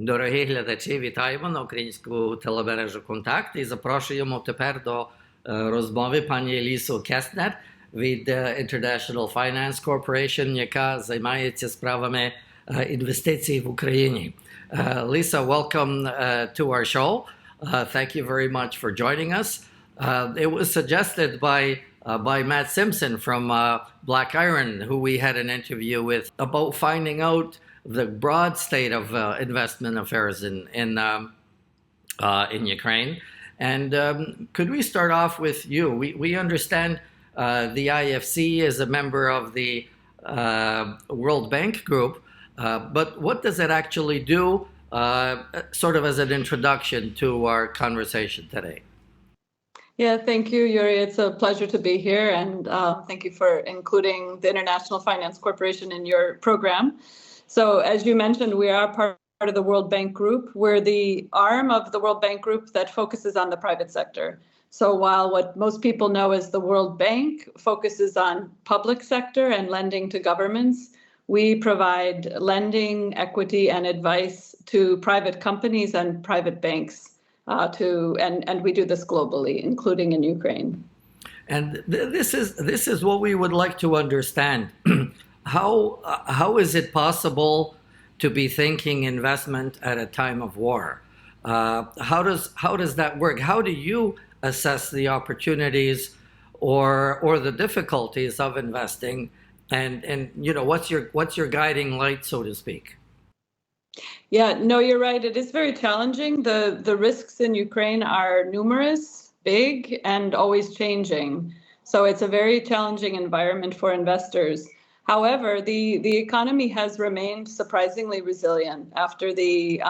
Дорогі глядачі, вітаємо на українську телемережу «Контакт» і запрошуємо тепер до розмови пані Лісу Kaestner від International Finance Corporation, яка займається справами інвестицій в Україні. Lisa, welcome to our show. Thank you very much for joining us. It was suggested by Matt Simpson from Black Iron, who we had an interview with, about finding out the broad state of investment affairs in Ukraine. And could we start off with you? We understand the IFC is a member of the World Bank Group, but what does it actually do, sort of as an introduction to our conversation today? Yeah, thank you, Yuri. It's a pleasure to be here, and thank you for including the International Finance Corporation in your program. So, as you mentioned, we are part of the World Bank Group. We're the arm of the World Bank Group that focuses on the private sector. So while what most people know as the World Bank focuses on public sector and lending to governments, we provide lending, equity, and advice to private companies and private banks. And we do this globally, including in Ukraine. And this is what we would like to understand. How is it possible to be thinking investment at a time of war? How does that work? How do you assess the opportunities or the difficulties of investing? And you know, what's your guiding light, so to speak? Yeah, no, you're right. It is very challenging. The risks in Ukraine are numerous, big, and always changing. So it's a very challenging environment for investors. However, the economy has remained surprisingly resilient after the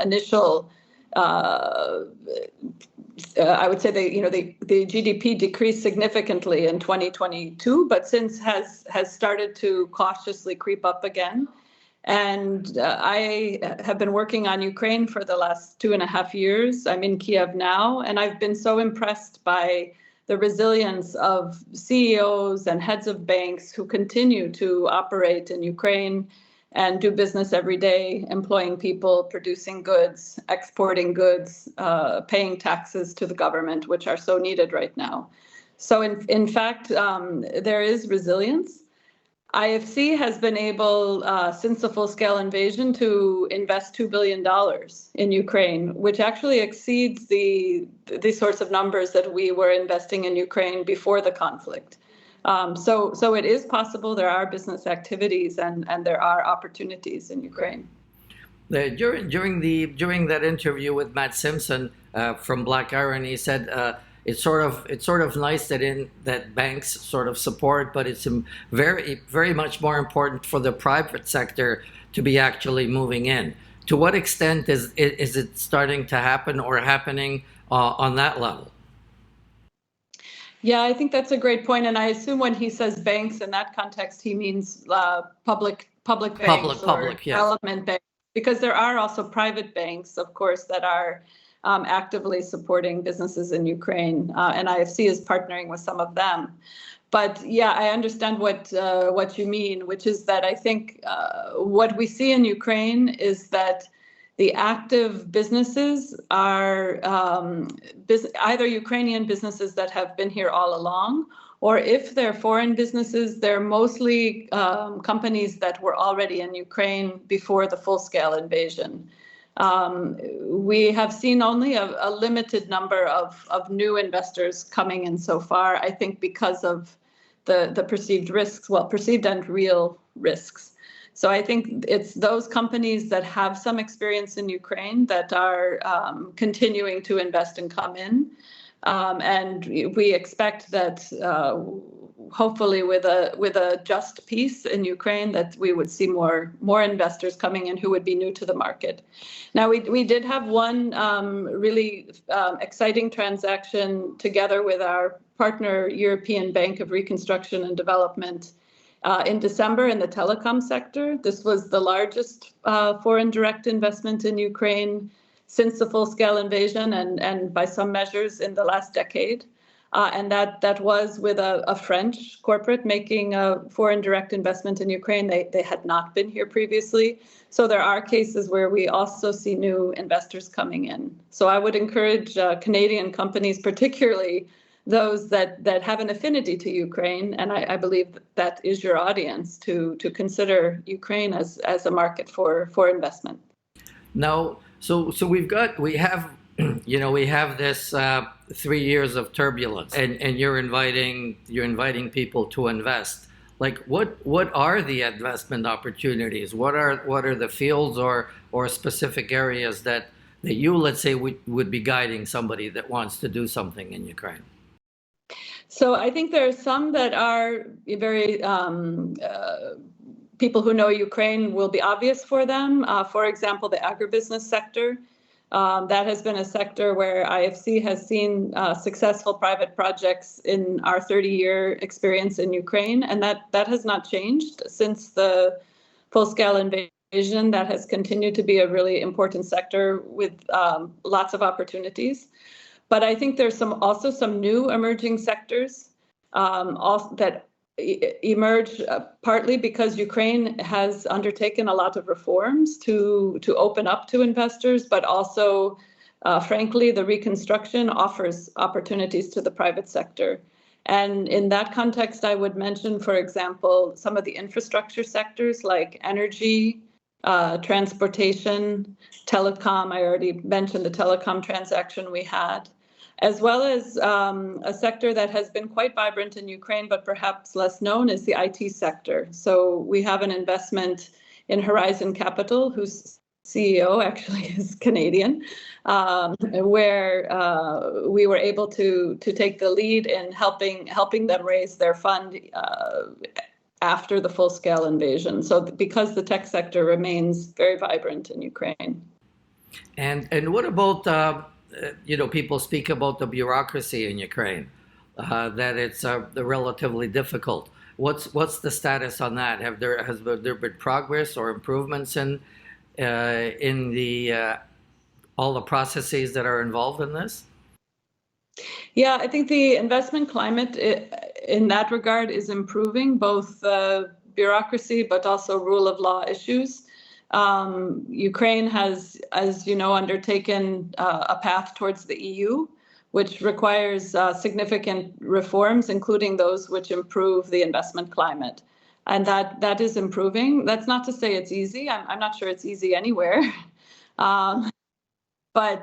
initial, I would say the GDP decreased significantly in 2022, but since has started to cautiously creep up again. And I have been working on Ukraine for the last 2.5 years. I'm in Kiev now, and I've been so impressed by the resilience of CEOs and heads of banks who continue to operate in Ukraine and do business every day, employing people, producing goods, exporting goods, paying taxes to the government, which are so needed right now. So in fact, there is resilience. IFC has been able, since the full-scale invasion, to invest $2 billion in Ukraine, which actually exceeds the sorts of numbers that we were investing in Ukraine before the conflict. So it is possible. There are business activities and there are opportunities in Ukraine. During that interview with Matt Simpson from Black Iron, he said it's sort of nice that banks sort of support, but it's very much more important for the private sector to be actually moving in. To what extent is it starting to happen or happening on that level? Yeah, I think that's a great point, and I assume when he says banks in that context, he means public banks or development banks, because there are also private banks, of course, that are actively supporting businesses in Ukraine, and IFC is partnering with some of them. But yeah, I understand what you mean, which is that I think what we see in Ukraine is that the active businesses are either Ukrainian businesses that have been here all along, or if they're foreign businesses, they're mostly companies that were already in Ukraine before the full-scale invasion. We have seen only a limited number of new investors coming in so far, I think because of the perceived risks, well, perceived and real risks. So I think it's those companies that have some experience in Ukraine that are continuing to invest and come in. And we expect that hopefully with a just peace in Ukraine, that we would see more investors coming in who would be new to the market. Now, we did have one really exciting transaction together with our partner, European Bank of Reconstruction and Development, in December in the telecom sector. This was the largest foreign direct investment in Ukraine since the full-scale invasion and by some measures in the last decade. And that was with a French corporate making a foreign direct investment in Ukraine. They had not been here previously. So there are cases where we also see new investors coming in. So I would encourage Canadian companies, particularly those that have an affinity to Ukraine, and I believe that is your audience, to consider Ukraine as a market for investment. Now, so we have we have this 3 years of turbulence, and you're inviting people to invest. Like, what are the investment opportunities? What are the fields or specific areas that you, let's say, would be guiding somebody that wants to do something in Ukraine? So I think there are some that are very people who know Ukraine will be obvious for them. For example, the agribusiness sector. That has been a sector where IFC has seen successful private projects in our 30-year experience in Ukraine, and that has not changed since the full-scale invasion. That has continued to be a really important sector with lots of opportunities. But I think there's also some new emerging sectors that emerge partly because Ukraine has undertaken a lot of reforms to open up to investors, but also, frankly, the reconstruction offers opportunities to the private sector. And in that context, I would mention, for example, some of the infrastructure sectors like energy, transportation, telecom. I already mentioned the telecom transaction we had, as well as a sector that has been quite vibrant in Ukraine, but perhaps less known, is the IT sector. So we have an investment in Horizon Capital, whose CEO actually is Canadian, where we were able to take the lead in helping them raise their fund after the full-scale invasion. So because the tech sector remains very vibrant in Ukraine. And what about people speak about the bureaucracy in Ukraine, that it's relatively difficult. What's the status on that? Has there been progress or improvements in the all the processes that are involved in this? Yeah, I think the investment climate in that regard is improving, both bureaucracy but also rule of law issues. Ukraine has, as you know, undertaken a path towards the EU, which requires significant reforms, including those which improve the investment climate. And that is improving. That's not to say it's easy. I'm not sure it's easy anywhere. But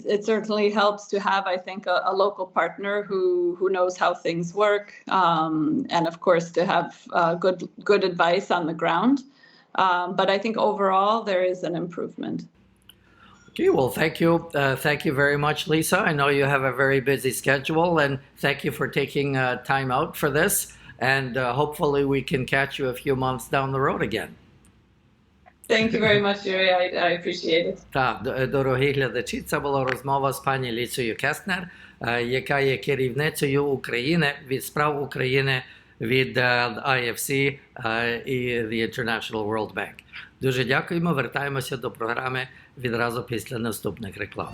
it certainly helps to have, I think, a local partner who knows how things work, and of course to have good advice on the ground. But I think overall there is an improvement. Okay, well, thank you. Thank you very much, Lisa. I know you have a very busy schedule, and thank you for taking time out for this. And hopefully we can catch you a few months down the road again. Thank you very much, Yuri. I appreciate it. Так, дорогі глядачі, це була розмова з пані Лісою Кестнер, яка є керівницею України від справ України від IFC і the International World Bank. Дуже дякуємо. Вертаємося до програми відразу після наступних реклам.